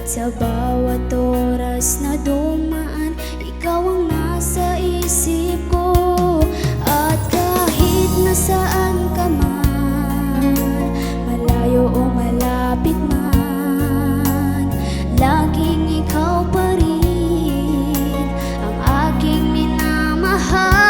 Sa bawat oras na dumaan, ikaw ang nasa isip ko. At kahit nasaan ka man, malayo o malapit man, laging ikaw pa rin ang aking minamahal.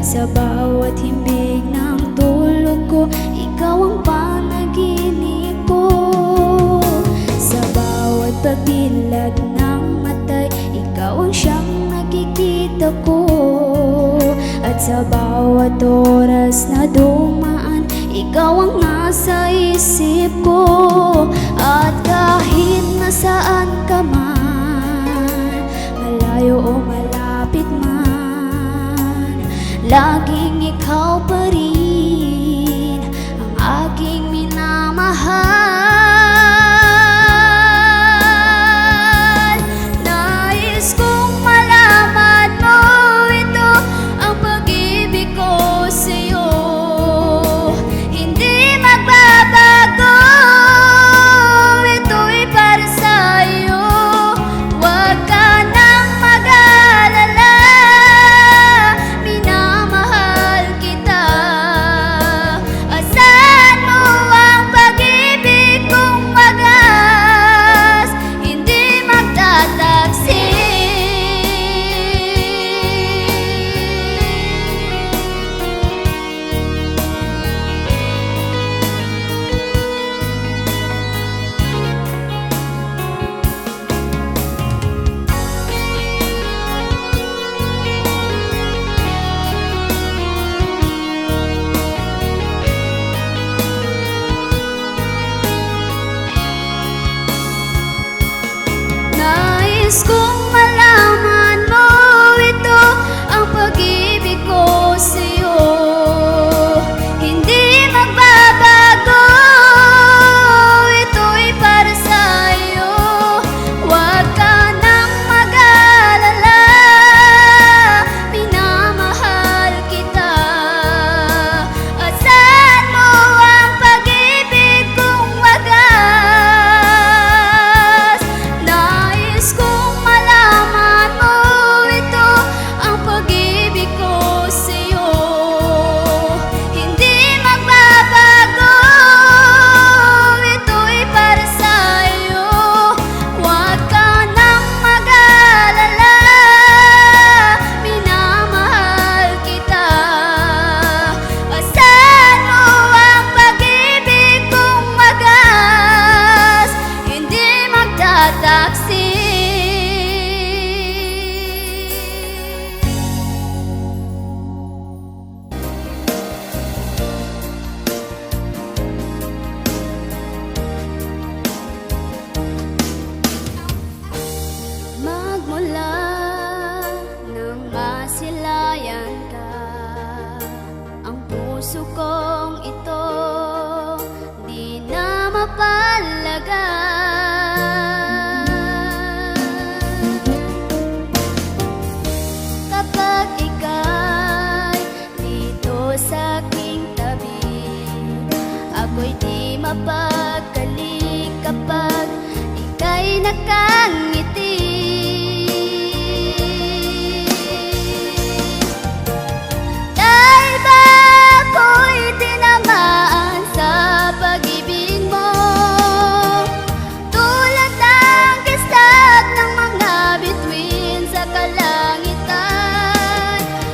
Sa bawat himbig ng tulog ko, ikaw ang panaginip ko. Sa bawat pagdilat ng matay, ikaw ang siyang nakikita ko. At sa bawat oras na dumaan, ikaw ang nasa isip ko. At kahit nasaan ka man, malayo o malapit man, laging ikaw pa rin ang aking minamahal. Nais kong malaman mo, ito ang pag-ibig ko sa'yo. Hindi magbabago, ito'y para sa'yo. Huwag ka nang mag-alala, nais kong malaman mo, ito ang pag-ibig ko sa'yo. Hindi magbabago, ito'y para sa'yo. Huwag ka nang mag-alala, minamahal kita. Asahan mo ang pag-ibig kong wagas. Nais kong malaman mo, ito ang pag-ibig ko sa'yo. Hindi magbabago, ito'y para sa'yo. Huwag ka nang mag-alala, minamahal kita. Asahan mo ang pag-ibig kong wagas, hindi magtataksi. Magmula nang masilayan ka, ang puso kong ito di na mapalagan. Kapag ika'y dito sa aking tabi, ako'y di mapagkalik kapag ika'y nakangiti. Dahil ba ako'y tinamaan sa pag-ibig mo, tulad ng kistag ng mga bituin sa kalangitan.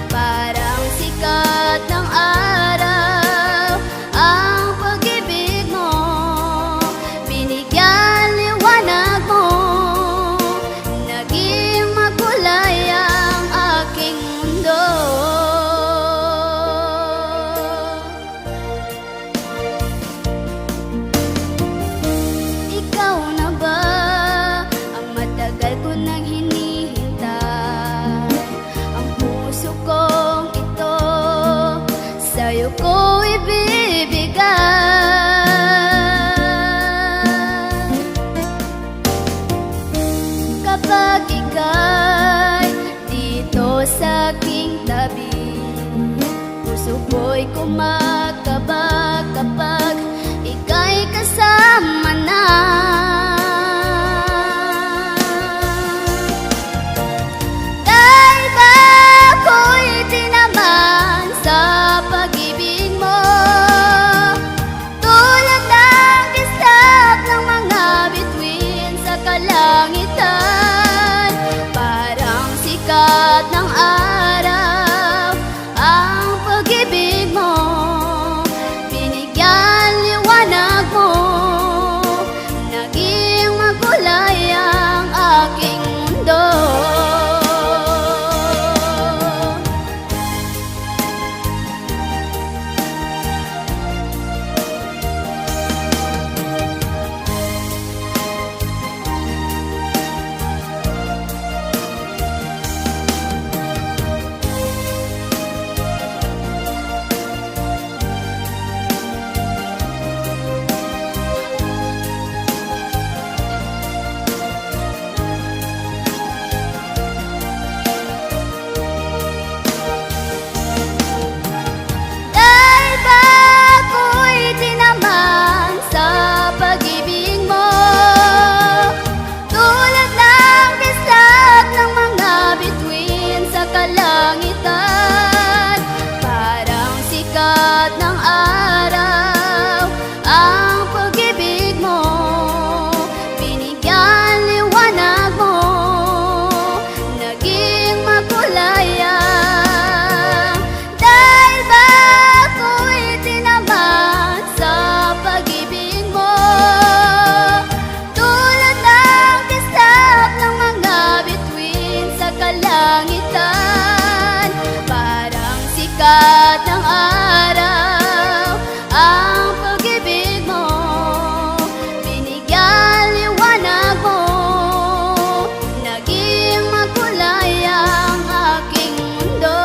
Parang sikat ng araw ang pag-ibig mo. ko ibibigay. Kapag ika'y dito sa aking tabi, puso ko'y kumakabag kapag ika'y kasama na. Dahil ba ako'y tinamaan sa pag-ibig mo, tulad ng kislap ng mga bituin sa kalangitan, parang sikat ng araw ang pag-ibig mo, binigyan liwanag mo, naging magulay ang aking mundo. Dahil ba ako'y tinamaan sa pag-ibig mo, tulad ng kislap ng mga bituin sa kalangitan, parang sikat ng araw ang pag-ibig mo, binigyan liwanag mo, naging makulay ang. Dahil ba ako'y tinamaan sa pag-ibig mo, tulad ng kislap ng mga bituin sa kalangitan, parang sikat ng araw ang pag-ibig mo, binigyan liwanag mo, naging makulay ang aking mundo.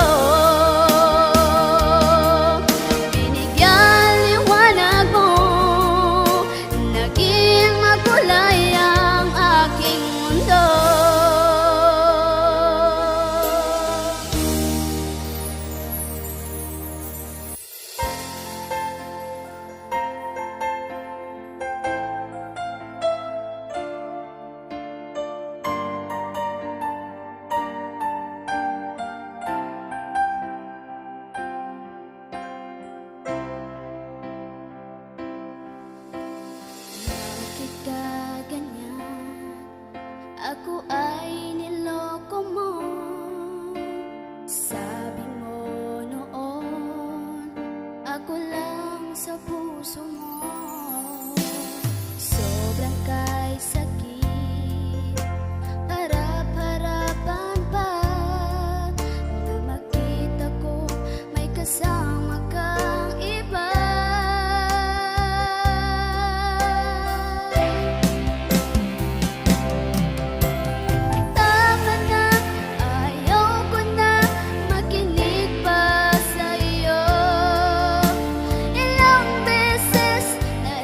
Binigyan liwanag mo, naging makulay ang aking mundo. Bakit ka ganyan? Ako ay niloko mo. Sabi mo noon, ako lang sa puso mo. Sobrang kay sakit, harap-harapan pa, na makita ko may kasama kang iba. Tama na, ayaw ko na makinig pa sa'yo. Ilang beses na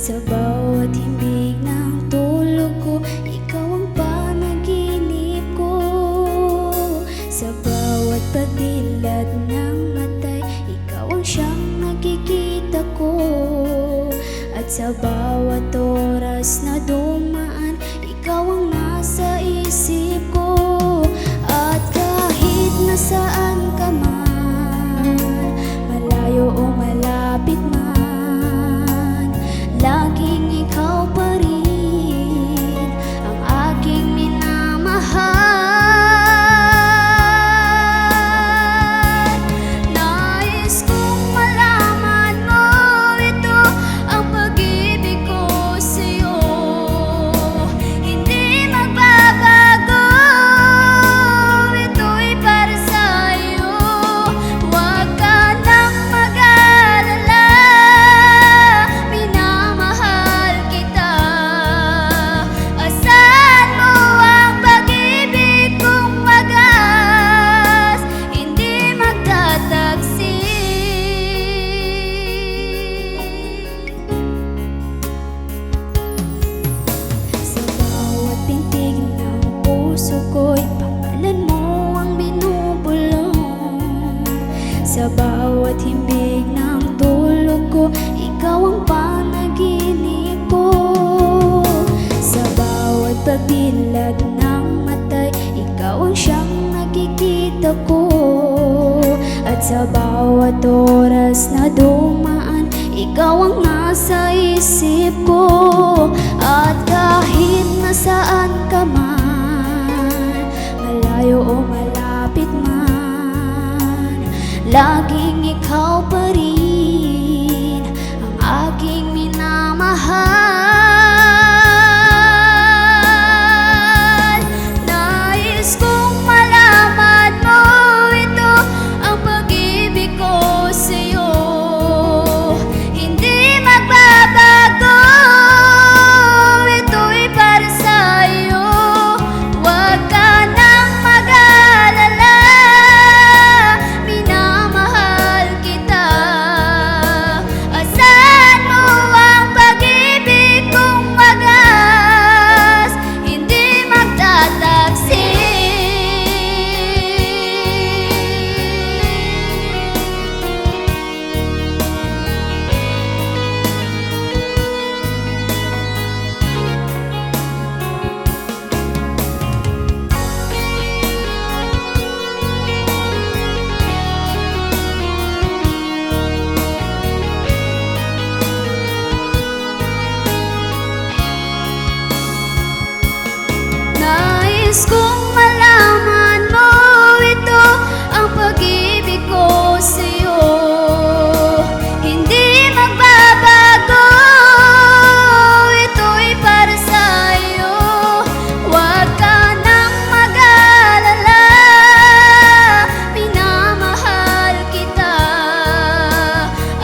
Sa bawat himbig ng tulog ko, ikaw ang panaginip ko. Sa bawat pagdilat ng matay, ikaw ang siyang nakikita ko. At sa bawat oras na dumaan, ikaw ang nasa isip ko. At kahit nasaan ka man, malayo o malapit man, laging ikaw pa rin ang aking minamahal. Nais kong malaman mo ito, ang pag-ibig ko sa'yo, hindi magbabago. Ito'y para sa'yo, huwag ka nang mag-alala. Minamahal kita, asahan mo ang pag-ibig kong wagas, hindi magtataksi. Sa bawat pintig ng puso ko'y pangalan mo ang binubulong. Sa bawat himbig ng tulog ko, ikaw ang panaginip ko. Sa bawat pagdilat ng matay, ikaw ang siyang nakikita ko. At sa bawat oras na dumaan, ikaw ang nasa isip ko. At kahit nasaan ka man, malayo o malapit man, laging ikaw pa rin ang aking minamahal. Nais kong malaman mo ito, ang pag-ibig ko sa'yo, hindi magbabago. Ito'y para sa'yo, huwag ka nang mag-alala. Minamahal kita, asahan mo ang pag-ibig kong wagas, hindi magtataksi. Nais kong malaman mo ito, ang pag-ibig ko sa'yo, hindi magbabago. Ito'y para sa'yo, huwag ka nang mag-alala. Minamahal kita,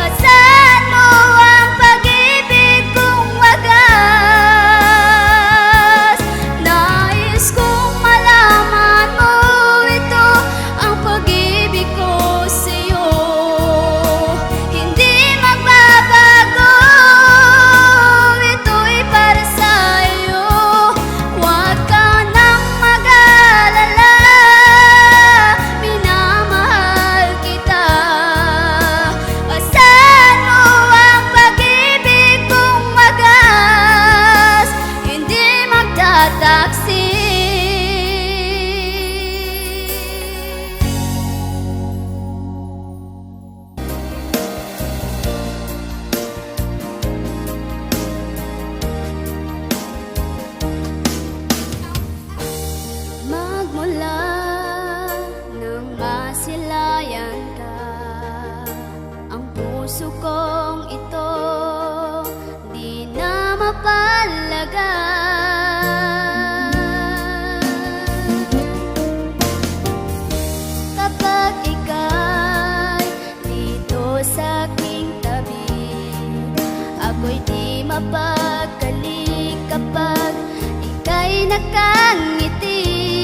asahan mo ang pag-ibig kong wagas. Nais kong malaman mo ito, ang pag-ibig ko sa'yo, hindi magbabago. Ito'y para sa'yo, huwag ka nang mag-alala. Minamahal kita, asahan mo ang pag-ibig kong wagas, hindi magtataksi. Magmula nang masilayan ka, ang puso kong ito di na mapalagan. Kapag ika'y dito sa aking tabi, ako'y di mapagkali kapag ika'y nakangiti.